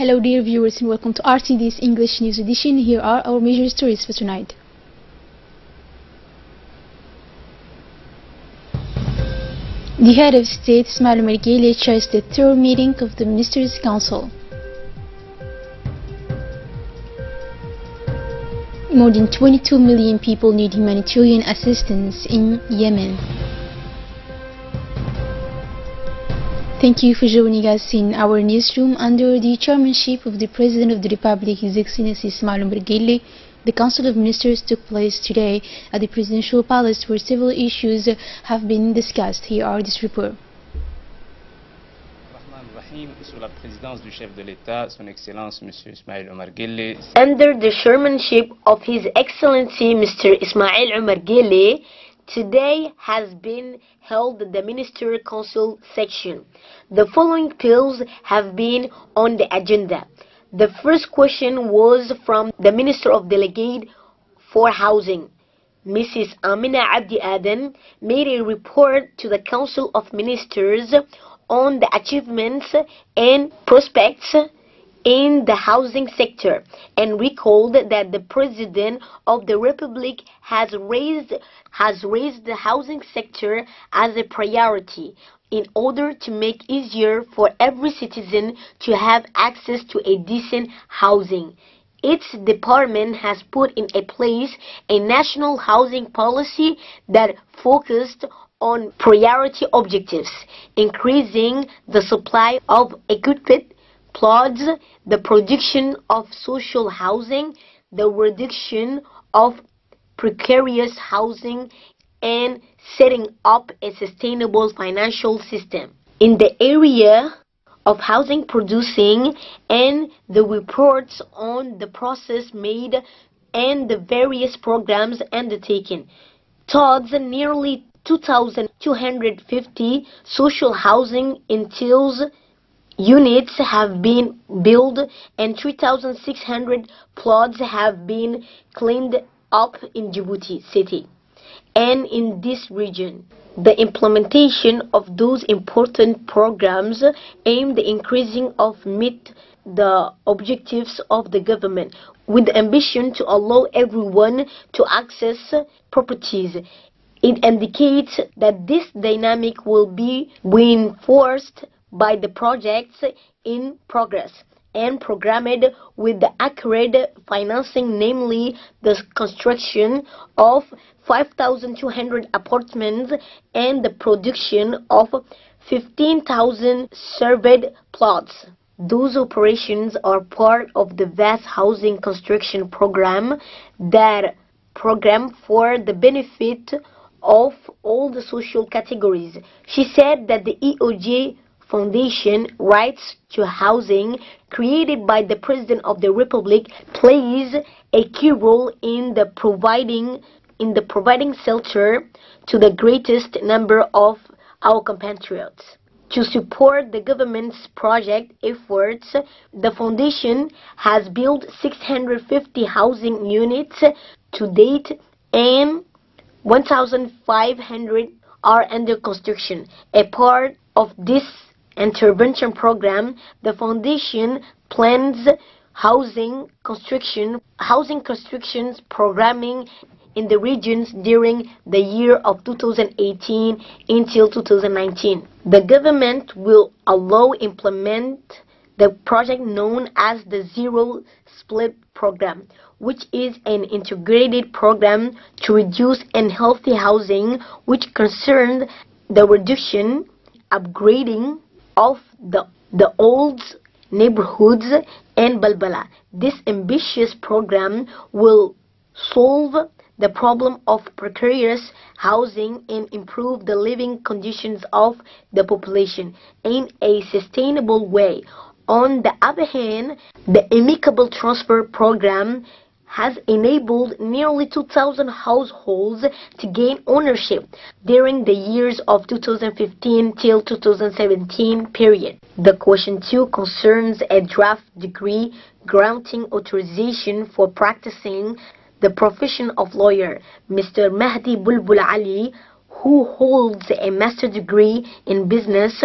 Hello dear viewers and welcome to RTD's English News Edition. Here are our major stories for tonight. The head of state, Ismail Omar Guelleh, chairs the third meeting of the Ministers' Council. More than 22 million people need humanitarian assistance in Yemen. Thank you for joining us in our newsroom. Under the chairmanship of the President of the Republic, His Excellency Ismail Omar Guelleh, the Council of Ministers took place today at the Presidential Palace, where several issues have been discussed. Here are this report. Sous la présidence du chef de l'État, Son Excellence Monsieur Ismail Omar Guelleh. Under the chairmanship of His Excellency Mr. Ismail Omar Guelleh, today has been held the Ministerial Council section. The following bills have been on the agenda. The first question was from the Minister of Delegate for Housing. Mrs. Amina Abdi Aden made a report to the Council of Ministers on the achievements and prospects in the housing sector and recalled that the President of the Republic has raised the housing sector as a priority in order to make easier for every citizen to have access to a decent housing. Its department has put in place a national housing policy that focused on priority objectives, increasing the supply of equipped plots, the production of social housing, the reduction of precarious housing, and setting up a sustainable financial system. In the area of housing producing and the reports on the process made and the various programs undertaken, towards nearly 2,250 social housing entails units have been built and 3,600 plots have been cleaned up in Djibouti city and in this region. The implementation of those important programs aimed at increasing of meet the objectives of the government with the ambition to allow everyone to access properties. It indicates that this dynamic will be reinforced by the projects in progress and programmed with the accurate financing, namely the construction of 5,200 apartments and the production of 15,000 surveyed plots. Those operations are part of the vast housing construction program for the benefit of all the social categories. She said that the EOJ Foundation Rights to Housing, created by the President of the Republic, plays a key role in the providing shelter to the greatest number of our compatriots. To support the government's project efforts, the foundation has built 650 housing units to date and 1,500 are under construction. A part of this intervention program, the foundation plans housing constructions programming in the regions during the year of 2018 until 2019. The government will implement the project known as the Zero Split Program, which is an integrated program to reduce unhealthy housing, which concerns the reduction, upgrading of the old neighborhoods and Balbala. This ambitious program will solve the problem of precarious housing and improve the living conditions of the population in a sustainable way. On the other hand, the Amicable Transfer Program has enabled nearly 2,000 households to gain ownership during the years of 2015 till 2017 period. The question 2 concerns a draft decree granting authorization for practicing the profession of lawyer. Mr. Mahdi Bulbul Ali, who holds a master's degree in business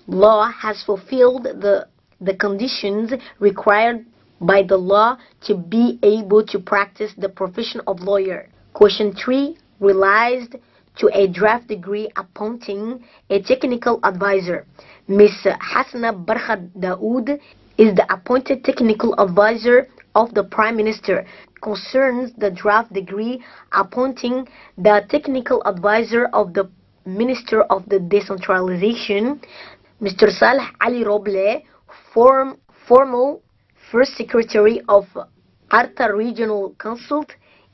law, has fulfilled the the conditions required by the law to be able to practice the profession of lawyer. Question 3 relates to a draft degree appointing a technical advisor. Ms. Hassana Barkhad Daoud is the appointed technical advisor of the Prime Minister. Concerns the draft degree appointing the technical advisor of the Minister of the Decentralization, Mr. Saleh Ali Roble, formal First Secretary of Arta Regional Council,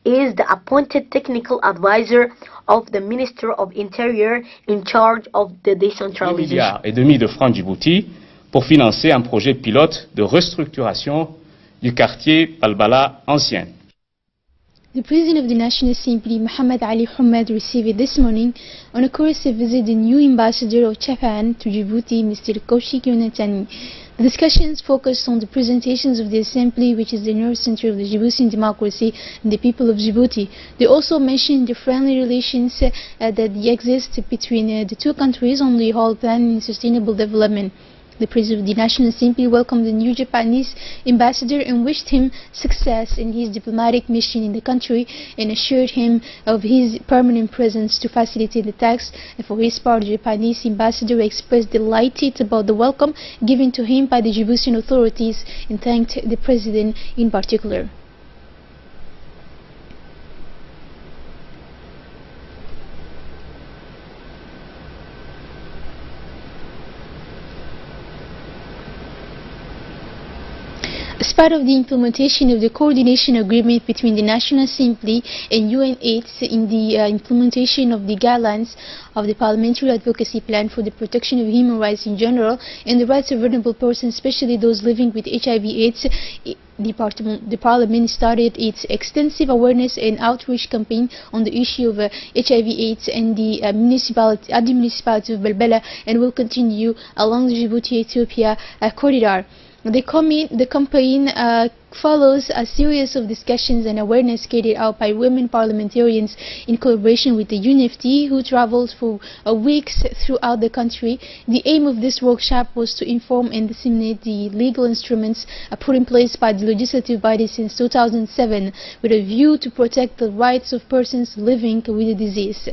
is the appointed technical advisor of the Minister of Interior in charge of the decentralization. 1,5 milliards de francs Djibouti pour financer un projet pilote de restructuration du quartier Balbala ancien. The President of the National Assembly, Mohammed Ali Hamad, received this morning on a courtesy visit the new Ambassador of Japan to Djibouti, Mr. Koushik Yonatani. The discussions focused on the presentations of the Assembly, which is the nerve center of the Djiboutian democracy and the people of Djibouti. They also mentioned the friendly relations that exist between the two countries on the whole plan and sustainable development. The President of the National Assembly welcomed the new Japanese ambassador and wished him success in his diplomatic mission in the country and assured him of his permanent presence to facilitate the talks. And for his part, the Japanese ambassador expressed delighted about the welcome given to him by the Djiboutian authorities and thanked the President in particular. As part of the implementation of the coordination agreement between the National Assembly and UNAIDS in the implementation of the guidelines of the Parliamentary Advocacy Plan for the protection of human rights in general and the rights of vulnerable persons, especially those living with HIV/AIDS, the Parliament started its extensive awareness and outreach campaign on the issue of HIV/AIDS and the municipality of Balbala, and will continue along the Djibouti-Ethiopia corridor. The campaign follows a series of discussions and awareness carried out by women parliamentarians in collaboration with the UNFD, who traveled for weeks throughout the country. The aim of this workshop was to inform and disseminate the legal instruments put in place by the legislative body since 2007 with a view to protect the rights of persons living with the disease.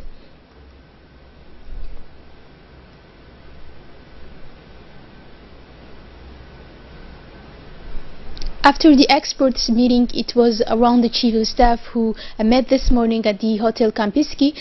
After the experts meeting, it was around the Chief of Staff who met this morning at the Hotel Kampiski.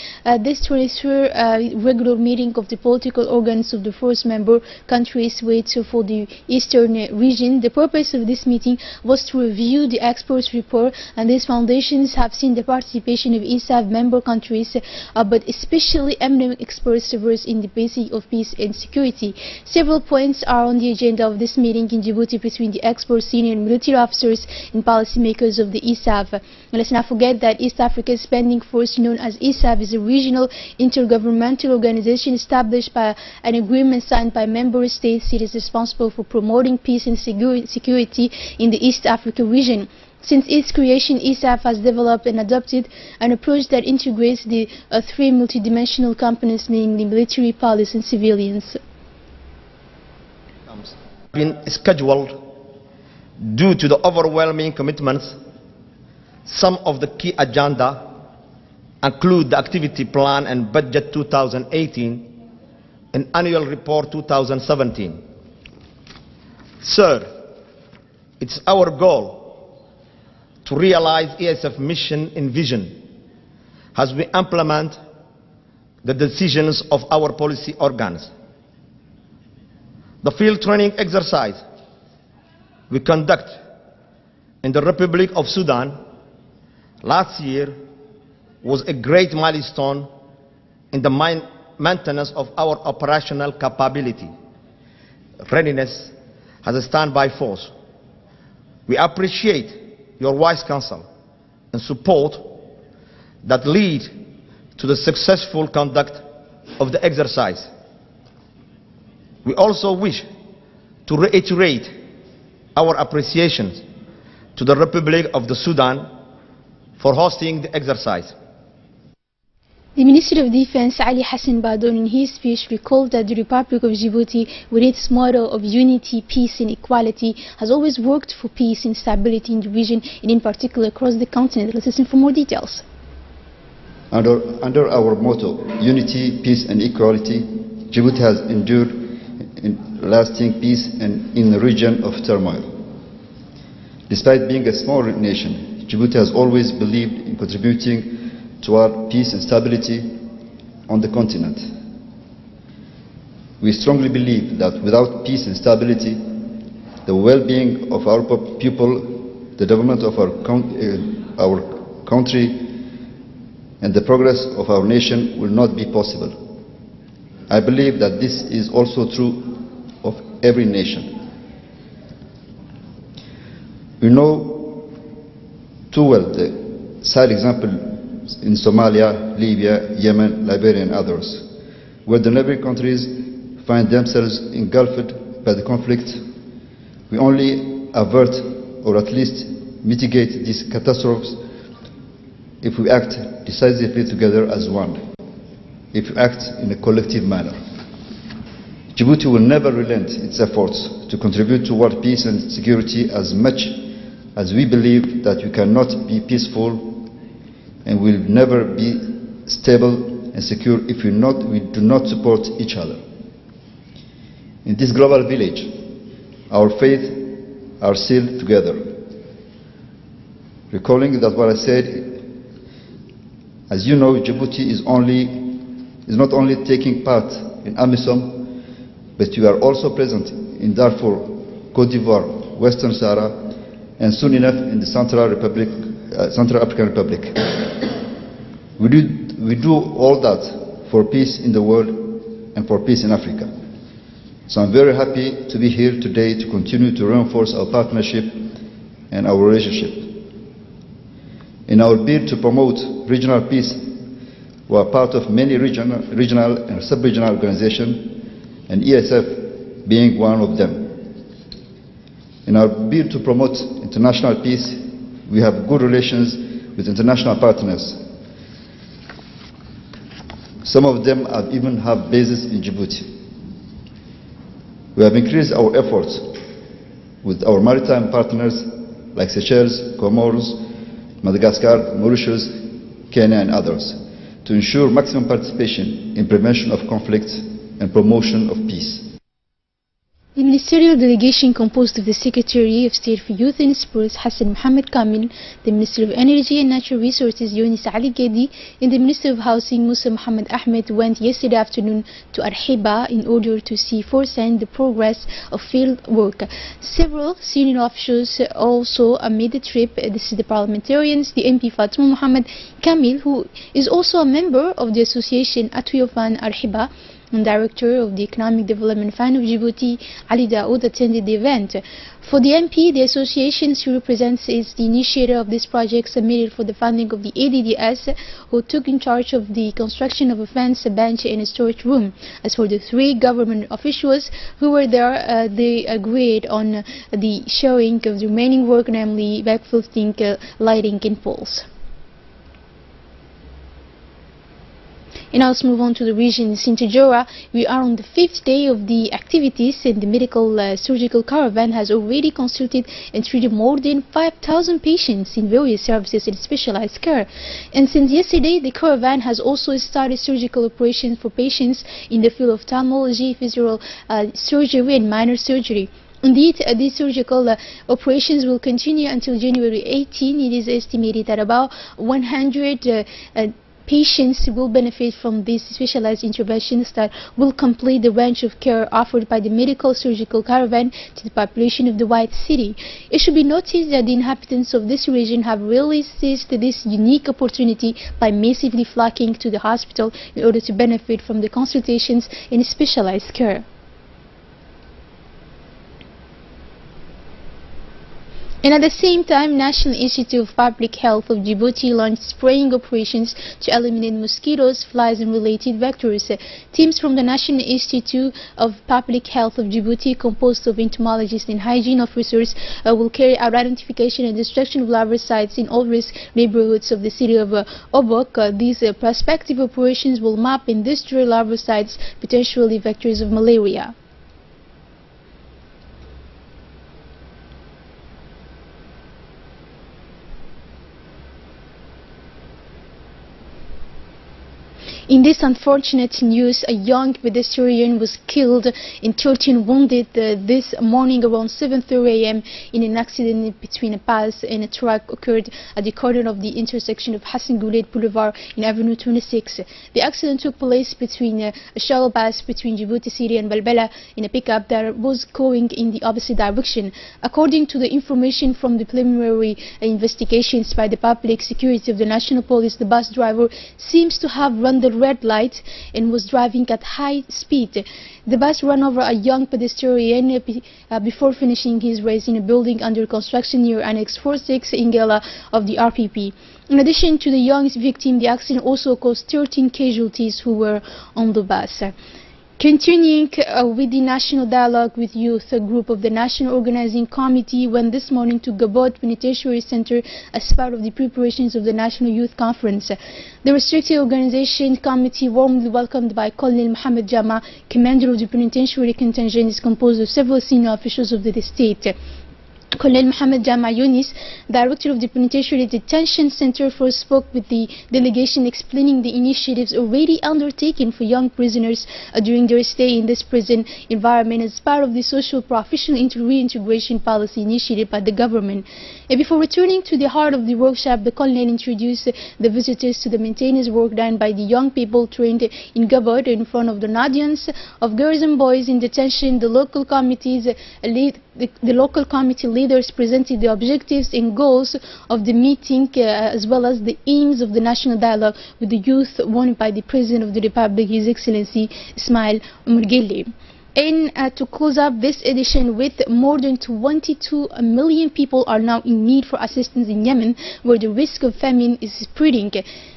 This 23rd regular meeting of the political organs of the first member countries for the Eastern region. The purpose of this meeting was to review the experts' report, and these foundations have seen the participation of ISAF member countries, but especially eminent experts versed in the basics of peace and security. Several points are on the agenda of this meeting in Djibouti between the experts, senior and military officers and policymakers of the ISAF. And let's not forget that East African Spending Force, known as ISAF, is a regional intergovernmental organization established by an agreement signed by member states. It is responsible for promoting peace and security in the East Africa region. Since its creation, ISAF has developed and adopted an approach that integrates the three multidimensional components, namely military, police, and civilians. Been scheduled due to the overwhelming commitments. Some of the key agenda include the activity plan and budget 2018 and annual report 2017. Third, it's our goal to realize ESF mission and vision as we implement the decisions of our policy organs. The field training exercise we conduct in the Republic of Sudan last year was a great milestone in the maintenance of our operational capability, readiness as a standby force. We appreciate your wise counsel and support that lead to the successful conduct of the exercise. We also wish to reiterate our appreciation to the Republic of the Sudan for hosting the exercise. The Minister of Defense Ali Hassan Badon in his speech recalled that the Republic of Djibouti, with its motto of unity, peace and equality, has always worked for peace and stability in the region and in particular across the continent. Let's listen for more details. Under our motto, unity, peace and equality, Djibouti has endured in lasting peace and in a region of turmoil. Despite being a small nation, Djibouti has always believed in contributing toward peace and stability on the continent. We strongly believe that without peace and stability, the well-being of our people, the development of our country, and the progress of our nation will not be possible. I believe that this is also true of every nation. We know too well the sad example in Somalia, Libya, Yemen, Liberia and others, where the neighboring countries find themselves engulfed by the conflict. We only avert or at least mitigate these catastrophes if we act decisively together as one, if we act in a collective manner. Djibouti will never relent its efforts to contribute toward peace and security as much as we believe that we cannot be peaceful and will never be stable and secure if we do not support each other. In this global village, our faith are sealed together. Recalling that what I said, as you know, Djibouti is not only taking part in AMISOM, but we are also present in Darfur, Côte d'Ivoire, Western Sahara, and soon enough in the Central African Republic. We do all that for peace in the world and for peace in Africa. So I'm very happy to be here today to continue to reinforce our partnership and our relationship. In our bid to promote regional peace, we are part of many regional and sub-regional organizations, and ESF being one of them. In our bid to promote international peace, we have good relations with international partners. Some of them even have bases in Djibouti. We have increased our efforts with our maritime partners like Seychelles, Comoros, Madagascar, Mauritius, Kenya and others to ensure maximum participation in prevention of conflicts and promotion of peace. The ministerial delegation composed of the Secretary of State for Youth and Sports Hassan Mohammed Kamil, the Minister of Energy and Natural Resources Yunus Ali Gedi, and the Minister of Housing Musa Mohammed Ahmed went yesterday afternoon to Arhiba in order to see firsthand the progress of field work. Several senior officials also made the trip. This is the parliamentarians, the MP Fatima Mohammed Kamil, who is also a member of the association Atuyofan Arhiba, and Director of the Economic Development Fund of Djibouti, Ali Daoud, attended the event. For the MP, the association she represents is the initiator of this project submitted for the funding of the ADDS, who took in charge of the construction of a fence, a bench and a storage room. As for the three government officials who were there, they agreed on the sharing of the remaining work, namely backfilling, lighting and poles. And now let's move on to the region in Sintajora. We are on the 5th day of the activities, and the medical surgical caravan has already consulted and treated more than 5,000 patients in various services and specialized care. And since yesterday, the caravan has also started surgical operations for patients in the field of ophthalmology, physical surgery and minor surgery. Indeed, these surgical operations will continue until January 18. It is estimated that about 100 patients will benefit from these specialized interventions that will complete the range of care offered by the medical surgical caravan to the population of the White City. It should be noticed that the inhabitants of this region have really seized this unique opportunity by massively flocking to the hospital in order to benefit from the consultations and specialized care. And at the same time, National Institute of Public Health of Djibouti launched spraying operations to eliminate mosquitoes, flies and related vectors. Teams from the National Institute of Public Health of Djibouti, composed of entomologists and hygiene officers, will carry out identification and destruction of larval sites in all risk neighborhoods of the city of Obok. These prospective operations will map and destroy larval sites, potentially vectors of malaria. In this unfortunate news, a young pedestrian was killed and 13 wounded this morning around 7:30 a.m. in an accident between a bus and a truck occurred at the corner of the intersection of Hassan Goulet Boulevard in Avenue 26. The accident took place between a shuttle bus between Djibouti City and Balbala in a pickup that was going in the opposite direction. According to the information from the preliminary investigations by the public security of the National Police, the bus driver seems to have run the red light and was driving at high speed. The bus ran over a young pedestrian before finishing his race in a building under construction near Annex 46 Ingela of the RPP. In addition to the young victim, the accident also caused 13 casualties who were on the bus. Continuing with the National Dialogue with Youth, a group of the National Organizing Committee went this morning to Gabot Penitentiary Center as part of the preparations of the National Youth Conference. The restricted organization committee, warmly welcomed by Colonel Mohammed Jama, commander of the penitentiary contingent, is composed of several senior officials of the state. Colonel Mohammed Jama Yunis, director of the Penitentiary Detention Center, first spoke with the delegation, explaining the initiatives already undertaken for young prisoners during their stay in this prison environment as part of the social professional reintegration policy initiated by the government. And before returning to the heart of the workshop, the Colonel introduced the visitors to the maintenance work done by the young people trained in Gabot in front of the audience of girls and boys in detention. The local committee leaders presented the objectives and goals of the meeting as well as the aims of the national dialogue with the youth wanted by the President of the Republic, His Excellency Ismail Omar Guelleh. And to close up this edition with, more than 22 million people are now in need for assistance in Yemen, where the risk of famine is spreading.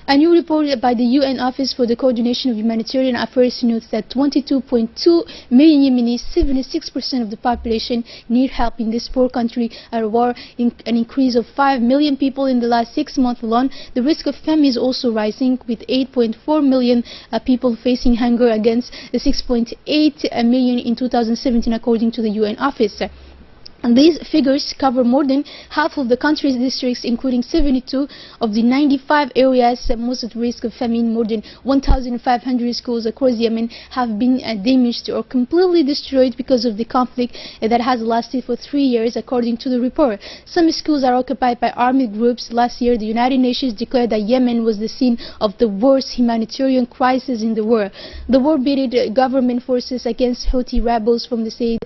A new report by the UN Office for the Coordination of Humanitarian Affairs notes that 22.2 million Yemenis, 76% of the population, need help in this poor country at a war, an increase of 5 million people in the last 6 months alone. The risk of famine is also rising, with 8.4 million people facing hunger against 6.8 million in 2017, according to the UN Office. And these figures cover more than half of the country's districts, including 72 of the 95 areas most at risk of famine. More than 1,500 schools across Yemen have been damaged or completely destroyed because of the conflict that has lasted for 3 years, according to the report. Some schools are occupied by armed groups. Last year, the United Nations declared that Yemen was the scene of the worst humanitarian crisis in the world. The war pitted government forces against Houthi rebels from the Said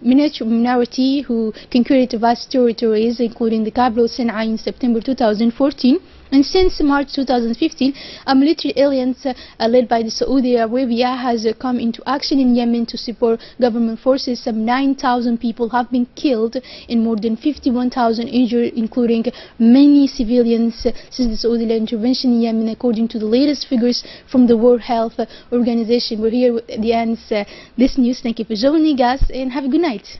minority, who conquered vast territories, including the capital Sana'a, in September 2014. And since March 2015, a military alliance led by Saudi Arabia has come into action in Yemen to support government forces. Some 9,000 people have been killed and more than 51,000 injured, including many civilians, since the Saudi intervention in Yemen, according to the latest figures from the World Health Organization. We're here at the end of this news. Thank you for joining us and have a good night.